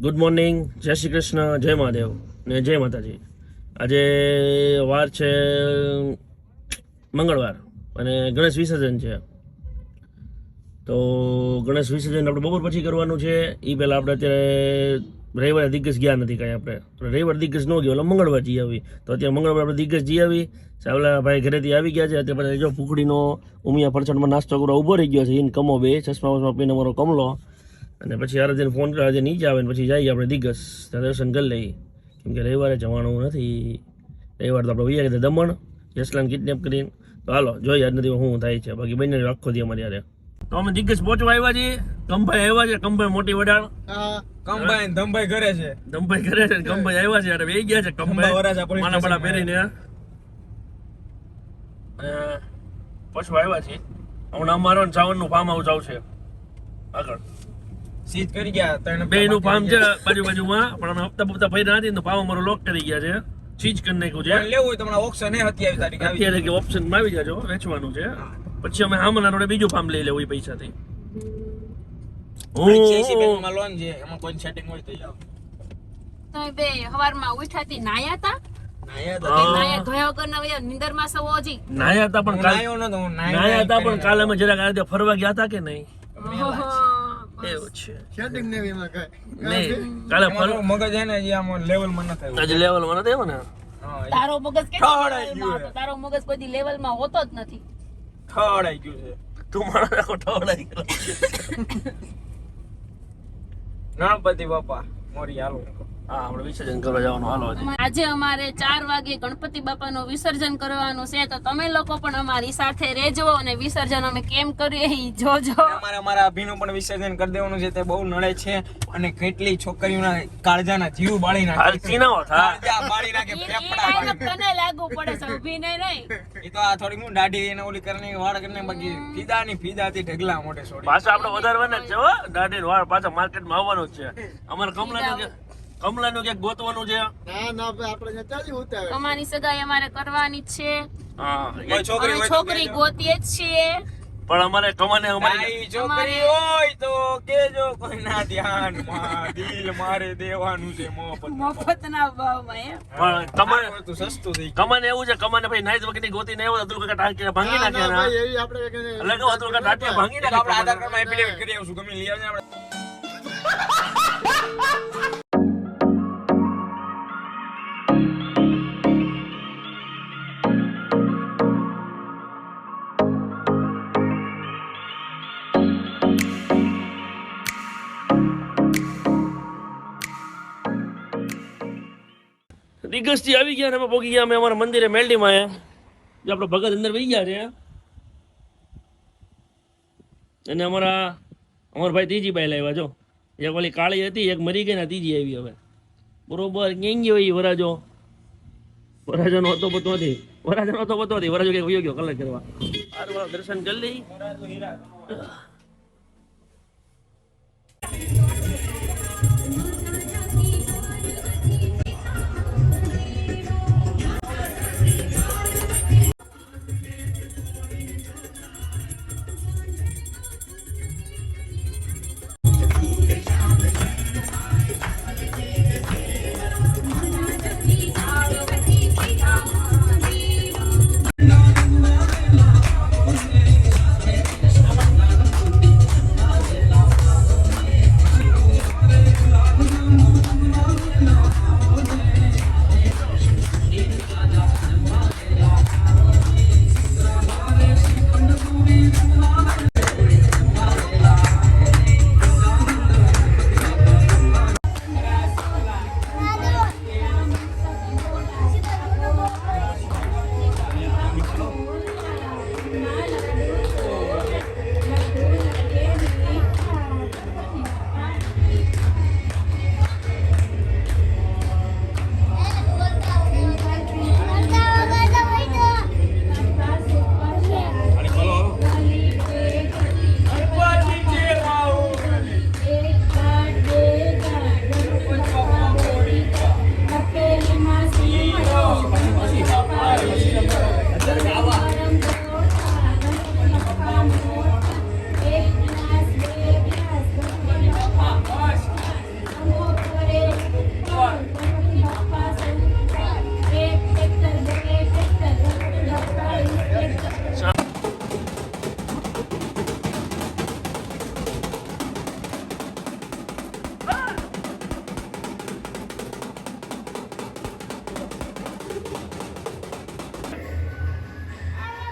Good morning, જય શ્રી કૃષ્ણ, જય મહાદેવ ને જય માતાજી. આજે વાર છે મંગળવાર અને ગણેશ વિસર્જન છે. તો ગણેશ વિસર્જન આપણે બપોર પછી કરવાનું છે. એ પહેલાં આપણે અત્યારે રવિવારે દિગ્ગજ ગયા નથી કાંઈ. આપણે રવિવાર દિગ્ગજ ન ગયો, એટલે મંગળવાર જઈ આવી. તો અત્યારે મંગળવાર આપણે દિગ્ગજ જઈ આવી. સાવલા ભાઈ ઘરેથી આવી ગયા છે. અત્યારે પછી જો ફૂકડીનો ઉમિયા ફરસાણમાં નાસ્તો કરવા ઊભો રહી ગયો છે. એને કમો બે ચશ્મા વસમા પીને અમારો કમલો. અને પછી આરાધ્યને ફોન કરે, આજે નીચે આવે ને પછી જઈએ આપણે દિગ્ગજ ત્યાં દર્શન કરી લઈએ. કેમ કે રવિવારે જવાનું નથી. રવિવાર તો આપણે વૈયા ગયા દમણ, જસલાને કિડનેપ કરીને. તો હાલો જોઈએ આજના દિવસ શું થાય છે. બાકી બંને આખો દી અમારે યારે. તો અમે દિગ્ગજ પહોંચવા આવ્યા છીએ. કંભાઈ આવ્યા છે, કંભાઈ મોટી વડાળ. કંભાઈ ધમભાઈ ઘરે છે. ધમભાઈ ઘરે છે, કંભાઈ આવ્યા છે. અરે ગયા છે કંભાઈ માના બડા પહેરીને પછવા આવ્યા છીએ. હમણાં અમારો સાવનનું ફાર્મ હાઉસ આવશે આગળ. સીધ કરી ગયા બે નું ફાર્મ છે બાજુમાં, પણ હપ્તા બપ્તા ફર્યા નથી. ફાર્મ અમારો લોક કરી ગયા છે, ચીજ કરી નાખ્યું છે. લેવું હોય તમારા ઓપ્શન હે 27 તારીખ આવી. અત્યારે કે ઓપ્શન માં આવી જાજો, વેચવાનું છે. પછી અમે હામના રોડે બીજું ફાર્મ લઈ લેવું એ પૈસાથી. 80 બેંકમાં લોન છે, એમાં કોઈ સેટિંગ હોય તો જાવ. તો બે હવારમાં ઉઠાતી નાયા તા નાયા ધોયા વગરના વયા નિંદરમાં સવો હજી નાયા હતા. પણ નાયો નતો હું નાયા હતા, પણ કાલે અમે જરાક આ રીતે ફરવા ગયા હતા કે નહીં. એવું છે સેટિંગ ને એમાં કઈ નહીં. કાલે તમારું મગજ હે ને જે આમ લેવલમાં ન થાય. આજે લેવલમાં નથી આવ્યો ને. તારો મગજ કેટલો તારો મગજ કોઈ દી લેવલમાં હોતો જ નથી. ઠડાઈ ગયું છે. તું મારા રાખો ઠવડાઈ ગયો. ગણપતિ બાપા મોરી હાલો. હા, આપણે વિસર્જન કરવા જવાનું. હાલો આજે અમારે 4 વાગે ગણપતિ બાપાનું વિસર્જન કરવાનું છે. તો તમે લોકો પણ અમારી સાથે રહેજો અને વિસર્જન અમે કેમ કરીએ ઈ જોજો. અમારા અભિનું પણ વિસર્જન કરી દેવાનું છે. તે બહુ નડે છે અને કેટલી છોકરીઓના કાળજાના જીવ બાળી નાખે. હાલતી ના હોત. હા, કાળજા બાળી નાખે, ફેફડા તને લાગુ પડે છે, ઊભીને નહીં. ઈ તો આ થોડી હું દાઢી એને ઓલી કરીને વાળ કરીને બાકી ફીદાથી ઢગલા મોઢે છોડી. પાછા આપણે વધારવાના જ છે હો. દાઢી વાળ પાછા માર્કેટમાં આવવાનું જ છે. અમારે કમલાનું ક્યાંક ગોતવાનું છે. ના ભાઈ આપણે ચાલી ઉતાવે અમારી સગાઈ અમારે કરવાની જ છે. હા, કોઈ છોકરી અમે હોય તો છોકરી કહેજો. ગોતીએ જ છીએ. પણ અમારે કમાને અમારી નાઈ છોકરી હોય તો કેજો, કોઈના ધ્યાનમાં દિલ મારે દેવાનું છે મફતના ભાવમાં એમ. પણ કમાને તો સસ્તું થઈ કમાને એવું છે. કમાને ભાઈ નાઈટ વગરની ગોતી નહીં હોય. અતુલ કાકા ટાંકી ભાંગી નાખે ના ને. ભાઈ એવી આપણે કઈ એટલે કે અતુલ કાકા ટાંકી ભાંગી ગયું. આપણે આધાર નાખે. કાર્ડમાં એફિડેવિટ કરી આવશું, ગમે લઈ આવજે આપણે. દિગ્ગજથી આવી ગયા ને અમે પહોંચી ગયા અમે અમારા મંદિરે મેલડીમાં. જે આપણો ભગત અંદર વહી ગયા છે. અને અમારા ભાઈ ત્રીજી બાઈ લાવ્યા જો. એક ઓલી કાળી હતી, એક મરી ગઈ ને ત્રીજી આવી હવે. બરોબર ક્યાં ગયો એ વરાજો? વરાજાનો હતો પતો નથી. વરાજો ક્યાંક વયો ગયો કલર કરવા. સારું, દર્શન કરી લઈ.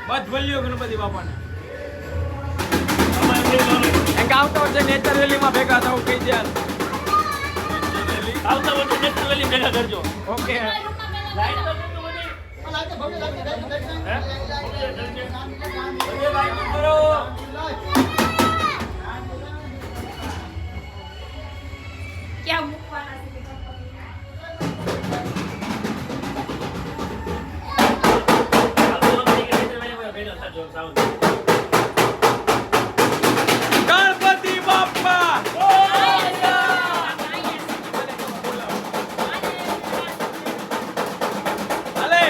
બસ બોલ્યો ગણપતિ બાપાને આમાં એમ નહીં બોલો. એક આવતા વર્ષે નેચર વેલીમાં ભેગા થવું કહી દે આવતા વર્ષે નેચર વેલી ભેગા કરજો. ઓકે લાઈટ તો કેટલું બધી? આ લાગે ભગે લાગે હે? બધે લાઈટ કરો ક્યાં મૂકવાના છે? આવતા વર્ષે નેચર વેલીમાં ભેગા થજો. સાવ. ગણપતિ બાપા હાલે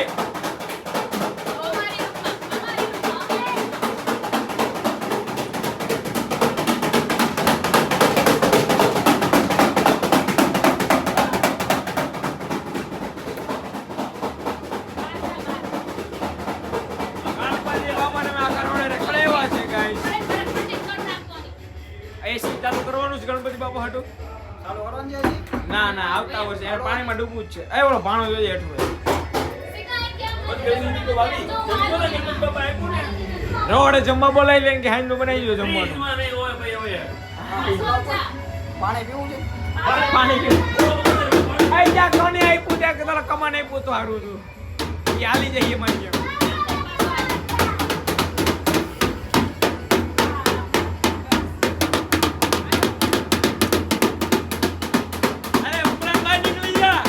ગણપતિ બાપાને મેં આ કરોડે રખડાવ્યા છે ગાઈસ એસી ચાલુ કરવાનું છે ગણપતિ બાપા હાટુ ચાલો વરણ છે હજી? ના ના આવતા વર્ષે એને પાણીમાં ડૂબવું જ છે એ ઓલો ભાણો જોઈએ હેઠું રોડે જમવા બોલાવી લે કે હાઈન નું બનાવી દો જમવાનું ફ્રીજમાં નહીં હોય ભાઈ હવે. પાણી પીવું છે? પાણી પીવું આઈ જા કોને આપ્યું ત્યાં કે તારા કમાને આપ્યું તો હારું હતું એ હાલી જઈએ મારી જેમ અરે ઉપરા બહાર નીકળી જા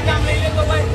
કામ લઈ લે તો ભાઈ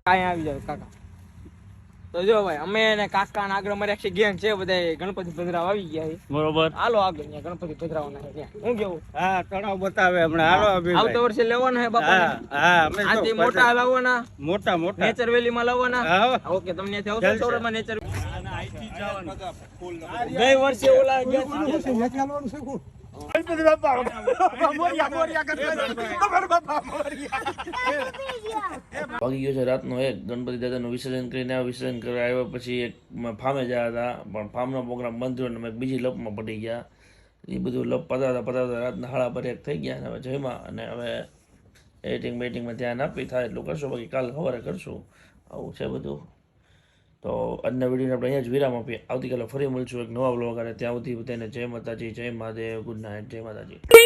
કાંઈ આવી જાવ કાકા તો જો ભાઈ અમે ને કાકા આગળ અમારે આખી ગેંગ છે બધા ગણપતિ પધરાવ આવી ગયા છે બરોબર. હાલો આગળ ત્યાં ગણપતિ પધરાવવાના છે ત્યાં હું કેવું હા તળાવ બતાવે હમણાં હાલો અભિભાઈ. આવતા વર્ષે લેવાના છે બાપા હા હા અમે તો આથી મોટા લાવવાના મોટા મોટા નેચર વેલી માં લાવવાના હા. ઓકે તમને ત્યાં આવશો ચાલશે. સૌરમાં નેચર ગઈ વર્ષે ઓલા વાગી ગયો છે રાતનો 1. ગણપતિ દાદાનું વિસર્જન કરીને વિસર્જન કરવા આવ્યા પછી એક ફામે ગયા હતા પણ ફાર્મનો પ્રોગ્રામ બંધ થયો અને અમે બીજી લપમાં પડી ગયા. એ બધું લપ પતાવતા રાતના 1:30 થઈ ગયા અને હવે જમ્યા અને હવે એડિટિંગ બેટિંગમાં ધ્યાન આપી થાય એટલું કરશું બાકી કાલ સવારે કરશું. આવું છે બધું. તો આજના વિડીયોને આપણે અહીંયા જ વિરામ આપીએ. આવતીકાલે ફરી મળશું એક નવા બ્લોગ અને ત્યાં સુધી બધાને જય માતાજી, જય મહાદેવ, ગુડ નાઇટ, જય માતાજી.